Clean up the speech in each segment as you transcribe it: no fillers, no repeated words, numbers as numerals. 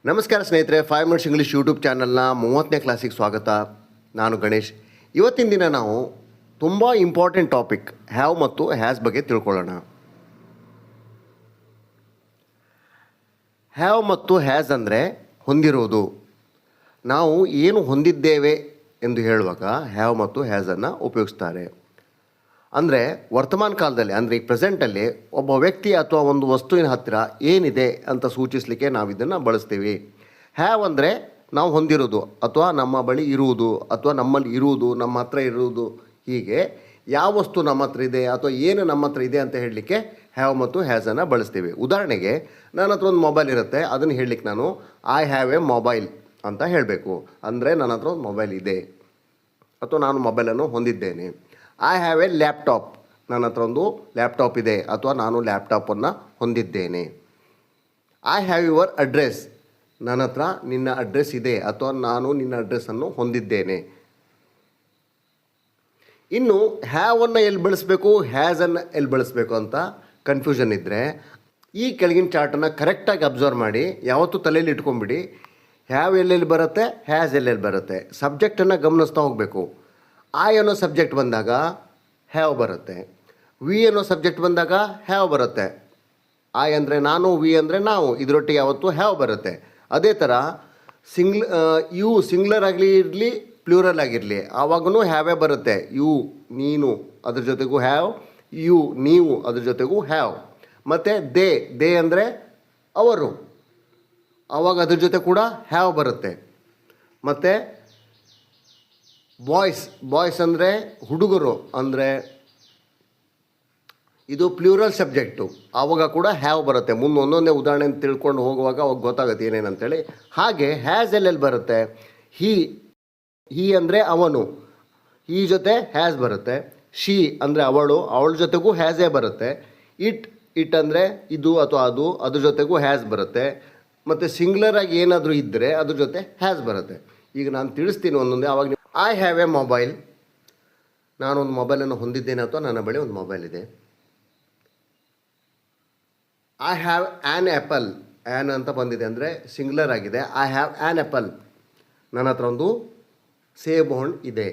ನಮಸ್ಕಾರ ಸ್ನೇಹಿತರೆ, 5 minutes English YouTube ಚಾನಲ್ನ 30ನೇ ಕ್ಲಾಸಿಗೆ ಸ್ವಾಗತ. ನಾನು ಗಣೇಶ್. ಇವತ್ತಿನ ದಿನ ನಾವು ತುಂಬ ಇಂಪಾರ್ಟೆಂಟ್ ಟಾಪಿಕ್ ಹ್ಯಾವ್ ಮತ್ತು ಹ್ಯಾಸ್ ಬಗ್ಗೆ ತಿಳ್ಕೊಳ್ಳೋಣ. ಹ್ಯಾವ್ ಮತ್ತು ಹ್ಯಾಸ್ ಅಂದರೆ ಹೊಂದಿರುವುದು. ನಾವು ಏನು ಹೊಂದಿದ್ದೇವೆ ಎಂದು ಹೇಳುವಾಗ ಹ್ಯಾವ್ ಮತ್ತು ಹ್ಯಾಸನ್ನು ಉಪಯೋಗಿಸ್ತಾರೆ. ಅಂದರೆ ವರ್ತಮಾನ ಕಾಲದಲ್ಲಿ, ಅಂದರೆ ಈಗ ಪ್ರೆಸೆಂಟಲ್ಲಿ ಒಬ್ಬ ವ್ಯಕ್ತಿ ಅಥವಾ ಒಂದು ವಸ್ತುವಿನ ಹತ್ತಿರ ಏನಿದೆ ಅಂತ ಸೂಚಿಸಲಿಕ್ಕೆ ನಾವು ಇದನ್ನು ಬಳಸ್ತೀವಿ. ಹ್ಯಾವ್ ಅಂದರೆ ನಾವು ಹೊಂದಿರೋದು ಅಥವಾ ನಮ್ಮ ಬಳಿ ಇರುವುದು ಅಥವಾ ನಮ್ಮಲ್ಲಿ ಇರುವುದು, ನಮ್ಮ ಹತ್ರ ಇರುವುದು. ಹೀಗೆ ಯಾವ ವಸ್ತು ನಮ್ಮ ಹತ್ರ ಇದೆ ಅಥವಾ ಏನು ನಮ್ಮ ಹತ್ರ ಇದೆ ಅಂತ ಹೇಳಲಿಕ್ಕೆ ಹ್ಯಾವ್ ಮತ್ತು ಹ್ಯಾಸನ್ನು ಬಳಸ್ತೀವಿ. ಉದಾಹರಣೆಗೆ ನನ್ನ ಹತ್ರ ಒಂದು ಮೊಬೈಲ್ ಇರುತ್ತೆ, ಅದನ್ನು ಹೇಳಲಿಕ್ಕೆ ನಾನು ಐ ಹ್ಯಾವ್ ಎ ಮೊಬೈಲ್ ಅಂತ ಹೇಳಬೇಕು. ಅಂದರೆ ನನ್ನ ಹತ್ರ ಒಂದು ಮೊಬೈಲ್ ಇದೆ ಅಥವಾ ನಾನು ಮೊಬೈಲನ್ನು ಹೊಂದಿದ್ದೇನೆ. ಐ ಹ್ಯಾವ್ ಎ ಲ್ಯಾಪ್ಟಾಪ್, ನನ್ನ ಹತ್ರ ಒಂದು ಲ್ಯಾಪ್ಟಾಪ್ ಇದೆ ಅಥವಾ ನಾನು ಲ್ಯಾಪ್ಟಾಪನ್ನು ಹೊಂದಿದ್ದೇನೆ. ಐ ಹ್ಯಾವ್ ಯುವರ್ ಅಡ್ರೆಸ್, ನನ್ನ ಹತ್ರ ನಿನ್ನ ಅಡ್ರೆಸ್ ಇದೆ ಅಥವಾ ನಾನು ನಿನ್ನ ಅಡ್ರೆಸ್ಸನ್ನು ಹೊಂದಿದ್ದೇನೆ. ಇನ್ನು ಹ್ಯಾವನ್ನು ಎಲ್ಲಿ ಬಳಸಬೇಕು, ಹ್ಯಾಸನ್ನು ಎಲ್ಲಿ ಬಳಸಬೇಕು ಅಂತ ಕನ್ಫ್ಯೂಷನ್ ಇದ್ದರೆ ಈ ಕೆಳಗಿನ ಚಾರ್ಟನ್ನು ಕರೆಕ್ಟಾಗಿ ಅಬ್ಸರ್ವ್ ಮಾಡಿ, ಯಾವತ್ತೂ ತಲೆಯಲ್ಲಿ ಇಟ್ಕೊಂಬಿಡಿ. ಹ್ಯಾವ್ ಎಲ್ಲೆಲ್ಲಿ ಬರುತ್ತೆ, ಹ್ಯಾಸ್ ಎಲ್ಲೆಲ್ಲಿ ಬರುತ್ತೆ, ಸಬ್ಜೆಕ್ಟನ್ನು ಗಮನಿಸ್ತಾ ಹೋಗಬೇಕು. ಐ ಅನ್ನೋ ಸಬ್ಜೆಕ್ಟ್ ಬಂದಾಗ ಹ್ಯಾವ್ ಬರುತ್ತೆ, ವಿ ಅನ್ನೋ ಸಬ್ಜೆಕ್ಟ್ ಬಂದಾಗ ಹ್ಯಾವ್ ಬರುತ್ತೆ. ಐ ಅಂದರೆ ನಾನು, ವಿ ಅಂದರೆ ನಾವು, ಇದರೊಟ್ಟಿಗೆ ಯಾವತ್ತೂ ಹ್ಯಾವ್ ಬರುತ್ತೆ. ಅದೇ ಥರ ಯು ಸಿಂಗ್ಲರ್ ಆಗಲಿ ಇರಲಿ, ಪ್ಲೂರಲ್ ಆಗಿರಲಿ, ಆವಾಗೂ ಹ್ಯಾವೇ ಬರುತ್ತೆ. ಯು ನೀನು, ಅದ್ರ ಜೊತೆಗೂ ಹ್ಯಾವ್, ಯು ನೀವು, ಅದ್ರ ಜೊತೆಗೂ ಹ್ಯಾವ್. ಮತ್ತು ದೇ ಅಂದರೆ ಅವರು, ಆವಾಗ ಅದ್ರ ಜೊತೆ ಕೂಡ ಹ್ಯಾವ್ ಬರುತ್ತೆ. ಮತ್ತು ಬಾಯ್ಸ್ ಅಂದರೆ ಹುಡುಗರು, ಅಂದರೆ ಇದು ಪ್ಲೂರಲ್ ಸಬ್ಜೆಕ್ಟು, ಆವಾಗ ಕೂಡ ಹ್ಯಾವ್ ಬರುತ್ತೆ. ಮುಂದೆ ಒಂದೊಂದೇ ಉದಾಹರಣೆ ತಿಳ್ಕೊಂಡು ಹೋಗುವಾಗ ಅವಾಗ ಗೊತ್ತಾಗುತ್ತೆ ಏನೇನಂತೇಳಿ. ಹಾಗೆ ಹ್ಯಾಸ್ ಎಲ್ಲೆಲ್ಲಿ ಬರುತ್ತೆ, ಹೀ ಅಂದರೆ ಅವನು, ಈ ಜೊತೆ ಹ್ಯಾಸ್ ಬರುತ್ತೆ. ಶಿ ಅಂದರೆ ಅವಳ ಜೊತೆಗೂ ಹ್ಯಾಸೇ ಬರುತ್ತೆ. ಇಟ್ ಅಂದರೆ ಇದು ಅಥವಾ ಅದು, ಅದ್ರ ಜೊತೆಗೂ ಹ್ಯಾಸ್ ಬರುತ್ತೆ. ಮತ್ತು ಸಿಂಗ್ಲರಾಗಿ ಏನಾದರೂ ಇದ್ದರೆ ಅದ್ರ ಜೊತೆ ಹ್ಯಾಸ್ ಬರುತ್ತೆ. ಈಗ ನಾನು ತಿಳಿಸ್ತೀನಿ ಒಂದೊಂದೇ. ಆವಾಗ ಐ ಹ್ಯಾವ್ ಎ ಮೊಬೈಲ್, ನಾನೊಂದು ಮೊಬೈಲನ್ನು ಹೊಂದಿದ್ದೇನೆ ಅಥವಾ ನನ್ನ ಬಳಿ ಒಂದು ಮೊಬೈಲ್ ಇದೆ. I have an apple, an ಅಂತ ಬಂದಿದೆ ಅಂದರೆ ಸಿಂಗ್ಲರ್ ಆಗಿದೆ. ಐ ಹ್ಯಾವ್ ಆ್ಯನ್ ಆ್ಯಪಲ್, ನನ್ನ ಹತ್ರ ಒಂದು ಸೇಬು ಹಣ್ಣು ಇದೆ.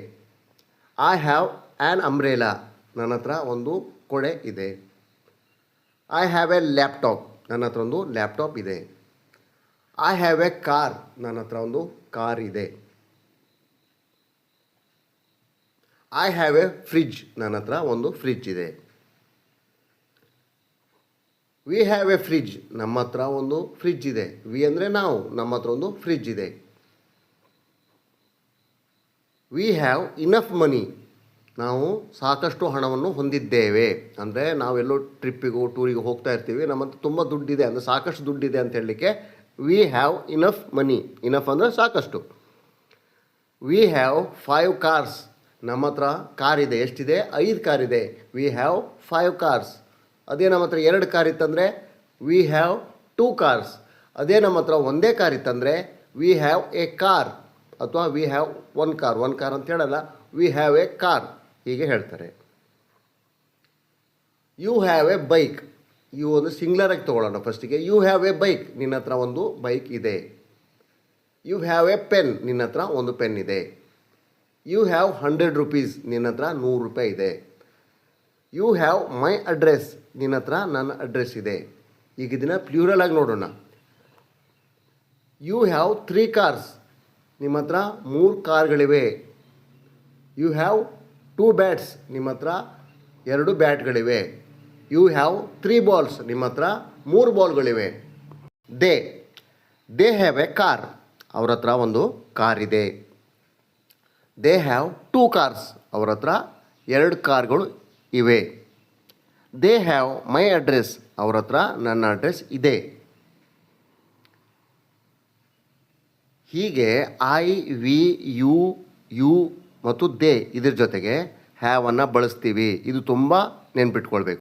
ಐ ಹ್ಯಾವ್ ಆ್ಯನ್ ಅಂಬ್ರೇಲಾ, ನನ್ನ ಹತ್ರ ಒಂದು ಕೊಡೆ ಇದೆ. ಐ ಹ್ಯಾವ್ ಎ ಲ್ಯಾಪ್ಟಾಪ್, ನನ್ನ ಹತ್ರ ಒಂದು ಲ್ಯಾಪ್ಟಾಪ್ ಇದೆ. ಐ ಹ್ಯಾವ್ ಎ ಕಾರ್, ನನ್ನ ಹತ್ರ ಒಂದು ಕಾರ್ ಇದೆ. ಐ ಹ್ಯಾವ್ ಎ ಫ್ರಿಡ್ಜ್, ನನ್ನ ಹತ್ರ ಒಂದು ಫ್ರಿಡ್ಜ್ ಇದೆ. ವಿ ಹ್ಯಾವ್ ಎ ಫ್ರಿಡ್ಜ್, ನಮ್ಮ ಹತ್ರ ಒಂದು ಫ್ರಿಡ್ಜ್ ಇದೆ. ವಿ ಅಂದರೆ ನಾವು, ನಮ್ಮ ಹತ್ರ ಒಂದು ಫ್ರಿಡ್ಜ್ ಇದೆ. ವಿ ಹ್ಯಾವ್ ಇನಫ್ ಮನಿ, ನಾವು ಸಾಕಷ್ಟು ಹಣವನ್ನು ಹೊಂದಿದ್ದೇವೆ. ಅಂದರೆ ನಾವೆಲ್ಲೋ ಟ್ರಿಪ್ಪಿಗೂ ಟೂರಿಗೂ ಹೋಗ್ತಾ ಇರ್ತೀವಿ, ನಮ್ಮ ಹತ್ರ ತುಂಬ ದುಡ್ಡಿದೆ, ಅಂದರೆ ಸಾಕಷ್ಟು ದುಡ್ಡಿದೆ ಅಂತ ಹೇಳಲಿಕ್ಕೆ we have enough money. Enough ಅಂದರೆ ಸಾಕಷ್ಟು. ವಿ ಹ್ಯಾವ್ 5 ಕಾರ್ಸ್, ನಮ್ಮ ಹತ್ರ ಕಾರ್ ಇದೆ. ಎಷ್ಟಿದೆ? 5 ಕಾರ್ ಇದೆ. We have 5 cars. ಅದೇ ನಮ್ಮ ಹತ್ರ 2 ಕಾರ್ ಇತ್ತಂದರೆ ವಿ ಹ್ಯಾವ್ 2 ಕಾರ್ಸ್. ಅದೇ ನಮ್ಮ ಹತ್ರ ಒಂದೇ ಕಾರ್ ಇತ್ತಂದರೆ ವಿ ಹ್ಯಾವ್ ಎ ಕಾರ್ ಅಥವಾ ವಿ ಹ್ಯಾವ್ 1 ಕಾರ್. 1 ಕಾರ್ ಅಂತ ಹೇಳಲ್ಲ, ವಿ ಹ್ಯಾವ್ ಎ ಕಾರ್ ಹೀಗೆ ಹೇಳ್ತಾರೆ. You have a bike, you ಒಂದು ಸಿಂಗ್ಲರಾಗಿ ತೊಗೊಳ್ಳೋಣ ಫಸ್ಟಿಗೆ. ಯು ಹ್ಯಾವ್ ಎ ಬೈಕ್, ನಿನ್ನ ಹತ್ರ ಒಂದು ಬೈಕ್ ಇದೆ. ಯು ಹ್ಯಾವ್ ಎ ಪೆನ್, ನಿನ್ನ ಹತ್ರ ಒಂದು ಪೆನ್ ಇದೆ. ಯು ಹ್ಯಾವ್ 100 ರೂಪೀಸ್, ನಿನ್ನ ಹತ್ರ 100 ರೂಪಾಯಿ ಇದೆ. ಯು ಹ್ಯಾವ್ ಮೈ ಅಡ್ರೆಸ್, ನಿನ್ನ ಹತ್ರ ನನ್ನ ಅಡ್ರೆಸ್ ಇದೆ. ಈಗ ಇದನ್ನು ಪ್ಲೂರಲ್ ಆಗಿ ನೋಡೋಣ. ಯು ಹ್ಯಾವ್ 3 ಕಾರ್ಸ್, ನಿಮ್ಮ ಹತ್ರ 3 ಕಾರ್ಗಳಿವೆ. ಯು ಹ್ಯಾವ್ 2 ಬ್ಯಾಟ್ಸ್, ನಿಮ್ಮ ಹತ್ರ 2 ಬ್ಯಾಟ್ಗಳಿವೆ. ಯು ಹ್ಯಾವ್ 3 ಬಾಲ್ಸ್, ನಿಮ್ಮ ಹತ್ರ 3 ಬಾಲ್ಗಳಿವೆ. ದೇ ಹ್ಯಾವ್ ಎ ಕಾರ್, ಅವ್ರ ಹತ್ರ ಒಂದು ಕಾರ್ ಇದೆ. ದೇ ಹ್ಯಾವ್ 2 ಕಾರ್ಸ್, ಅವ್ರ ಹತ್ರ 2 ಕಾರ್ಗಳು ಇವೆ. ದೇ ಹ್ಯಾವ್ ಮೈ ಅಡ್ರೆಸ್, ಅವ್ರ ಹತ್ರ ನನ್ನ ಅಡ್ರೆಸ್ ಇದೆ. ಹೀಗೆ ಐ, ವಿ, ಯು ಮತ್ತು ದೇ ಇದ್ರ ಜೊತೆಗೆ ಹ್ಯಾವನ್ನು ಬಳಸ್ತೀವಿ. ಇದು ತುಂಬ ನೆನ್ಪಿಟ್ಕೊಳ್ಬೇಕು.